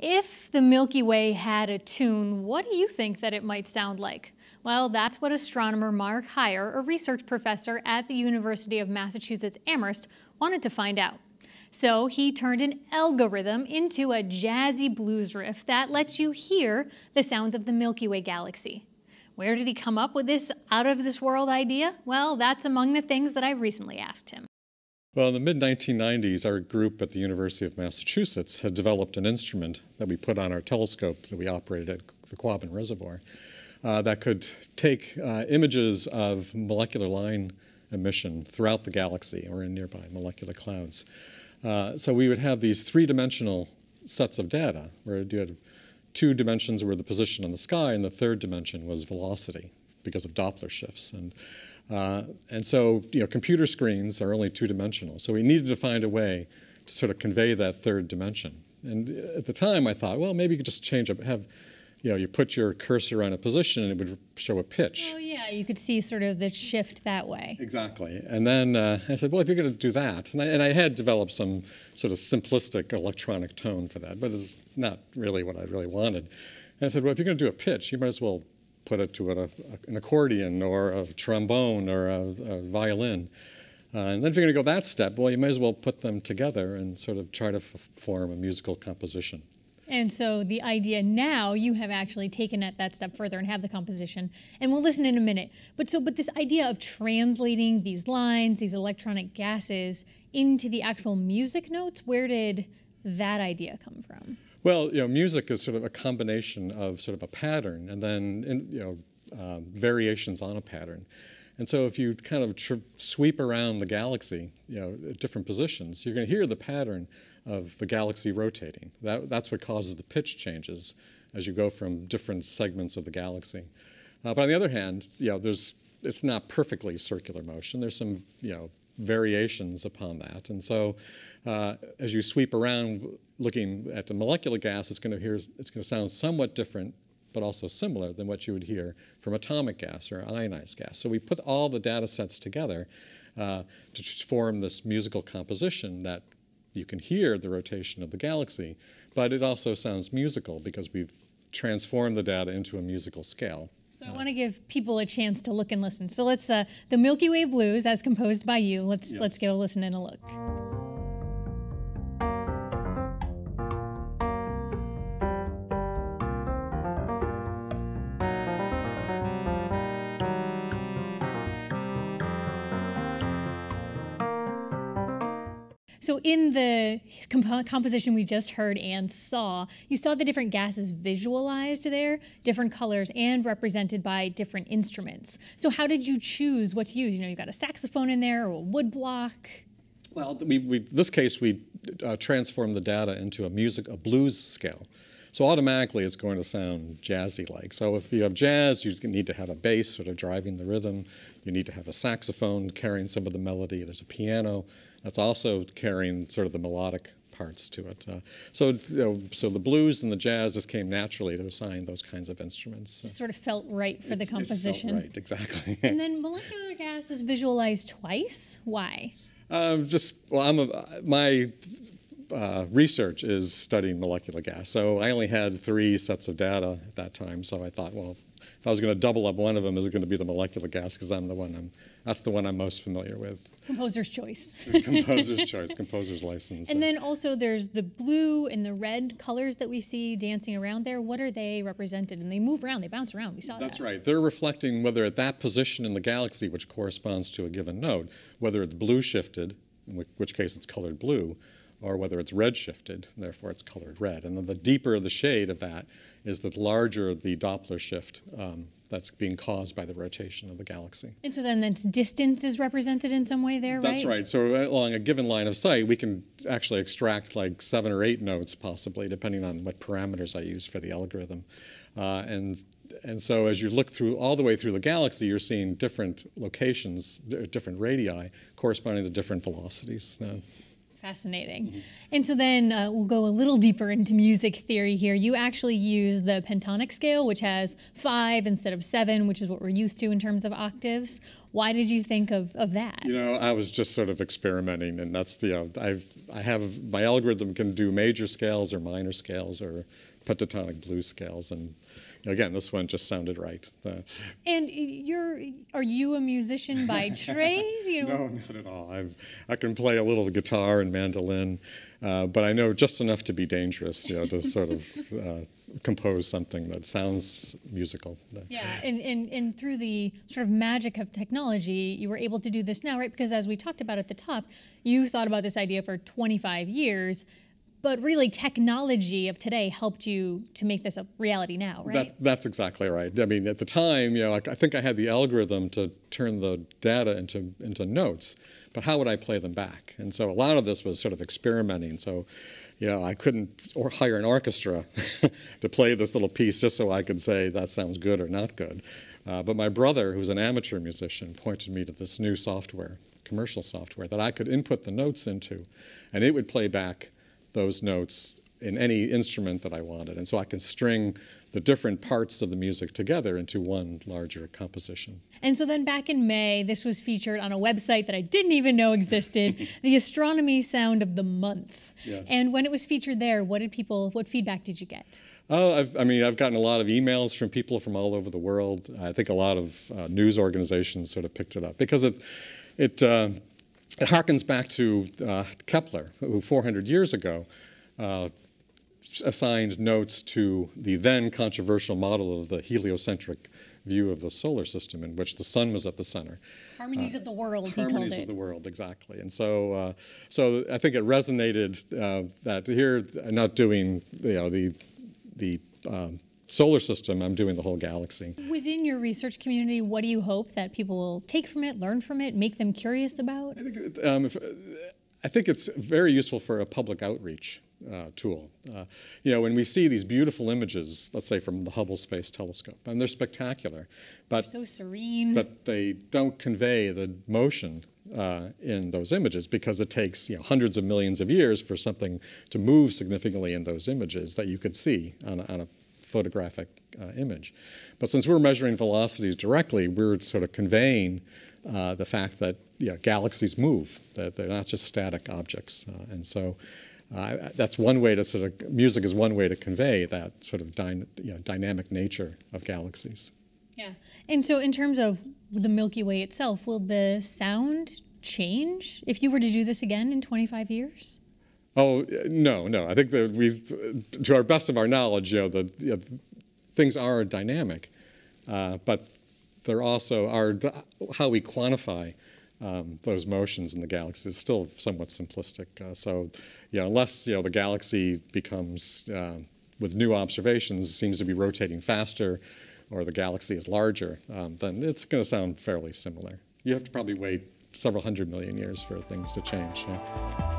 If the Milky Way had a tune, what do you think that it might sound like? Well, that's what astronomer Mark Heyer, a research professor at the University of Massachusetts Amherst, wanted to find out. So he turned an algorithm into a jazzy blues riff that lets you hear the sounds of the Milky Way Galaxy. Where did he come up with this out-of-this-world idea? Well, that's among the things that I recently asked him. Well, in the mid-1990s, our group at the University of Massachusetts had developed an instrument that we put on our telescope that we operated at the Quabbin Reservoir that could take images of molecular line emission throughout the galaxy or in nearby molecular clouds. So we would have these three-dimensional sets of data where you had two dimensions were the position in the sky, and the third dimension was velocity because of Doppler shifts. And so, computer screens are only two-dimensional. So we needed to find a way to sort of convey that third dimension. And at the time, I thought, well, maybe you could just change up, you put your cursor on a position and it would show a pitch. Oh, yeah, you could see sort of the shift that way. Exactly. And then I said, well, if you're going to do that, and I had developed some sort of simplistic electronic tone for that, but it's not really what I really wanted. And I said, well, if you're going to do a pitch, you might as well put it to an accordion or a trombone or a violin. And then if you're going to go that step, well, you might as well put them together and sort of try to form a musical composition. And so the idea now, you have actually taken it that step further and have the composition. And we'll listen in a minute. But this idea of translating these lines, these electronic gases, into the actual music notes, where did that idea come from? Well, music is sort of a combination of sort of a pattern and then, variations on a pattern. And so if you kind of sweep around the galaxy, at different positions, you're going to hear the pattern of the galaxy rotating. That's what causes the pitch changes as you go from different segments of the galaxy. But on the other hand, it's not perfectly circular motion. There's some, variations upon that. And so as you sweep around looking at the molecular gas, it's going to sound somewhat different, but also similar than what you would hear from atomic gas or ionized gas. So we put all the data sets together to form this musical composition that you can hear the rotation of the galaxy, but it also sounds musical because we've transformed the data into a musical scale. So I want to give people a chance to look and listen. So let's, the Milky Way Blues, as composed by you, let's give a listen and a look. So in the composition we just heard and saw, you saw the different gases visualized there, different colors, and represented by different instruments. So how did you choose what to use? You've got a saxophone in there or a wood block. Well, in this case, we transformed the data into a blues scale. So automatically it's going to sound jazzy-like. So if you have jazz, you need to have a bass sort of driving the rhythm. You need to have a saxophone carrying some of the melody. There's a piano that's also carrying sort of the melodic parts to it. So the blues and the jazz just came naturally to assign those kinds of instruments. Just sort of felt right for the composition. It felt right, exactly. And then molecular gas is visualized twice. Why? My research is studying molecular gas. So I only had 3 sets of data at that time. So I thought, well, if I was going to double up one of them, it was going to be the molecular gas because that's the one I'm most familiar with. Composer's choice. Composer's choice, composer's license. And then also there's the blue and the red colors that we see dancing around there. What are they represented? And they move around, they bounce around. We saw that. That's right. They're reflecting whether at that position in the galaxy, which corresponds to a given node, whether it's blue shifted, in which case it's colored blue, or whether it's red shifted, and therefore it's colored red. And then the deeper the shade of that is the larger the Doppler shift that's being caused by the rotation of the galaxy. And so then its distance is represented in some way there, right? That's right. So along a given line of sight, we can actually extract like 7 or 8 notes possibly, depending on what parameters I use for the algorithm. And so as you look all the way through the galaxy, you're seeing different locations, different radii corresponding to different velocities. Fascinating. Mm-hmm. And so then we'll go a little deeper into music theory here. You actually use the pentatonic scale, which has 5 instead of 7, which is what we're used to in terms of octaves. Why did you think of that? You know, I was just sort of experimenting, and that's, I have, my algorithm can do major scales or minor scales or pentatonic blues scales, and again, this one just sounded right. And are you a musician by trade? No, not at all. I can play a little guitar and mandolin, but I know just enough to be dangerous, to sort of compose something that sounds musical. Yeah, and through the sort of magic of technology, you were able to do this now, right? Because as we talked about at the top, you thought about this idea for 25 years, but really technology of today helped you to make this a reality now, right? That's exactly right. I mean, at the time, I think I had the algorithm to turn the data into notes, but how would I play them back? And so a lot of this was sort of experimenting. So, I couldn't hire an orchestra to play this little piece just so I could say that sounds good or not good. But my brother, who's an amateur musician, pointed me to this new software, commercial software, that I could input the notes into, and it would play back those notes in any instrument that I wanted. And so I can string the different parts of the music together into one larger composition. And so then back in May, this was featured on a website that I didn't even know existed, the Astronomy Sound of the Month. Yes. And when it was featured there, what feedback did you get? Oh, I've gotten a lot of emails from people from all over the world. I think a lot of news organizations sort of picked it up because it harkens back to Kepler, who 400 years ago assigned notes to the then controversial model of the heliocentric view of the solar system, in which the sun was at the center. Harmonies of the world, he called it. Harmonies of the world, exactly. And so, so I think it resonated that here, I'm not doing the solar system, I'm doing the whole galaxy. Within your research community, what do you hope that people will take from it, learn from it, make them curious about? I think it's very useful for a public outreach tool. When we see these beautiful images, let's say from the Hubble Space Telescope, and they're spectacular, but so serene. But they don't convey the motion in those images because it takes hundreds of millions of years for something to move significantly in those images that you could see on a photographic image. But since we're measuring velocities directly, we're sort of conveying the fact that galaxies move, that they're not just static objects. And so that's one way to music is one way to convey that sort of dynamic nature of galaxies. Yeah. And so in terms of the Milky Way itself, will the sound change if you were to do this again in 25 years? Oh, no. I think that to our best of our knowledge, things are dynamic, but there also are, how we quantify those motions in the galaxy is still somewhat simplistic. Unless the galaxy becomes, with new observations, seems to be rotating faster, or the galaxy is larger, then it's going to sound fairly similar. You have to probably wait several hundred million years for things to change. Yeah.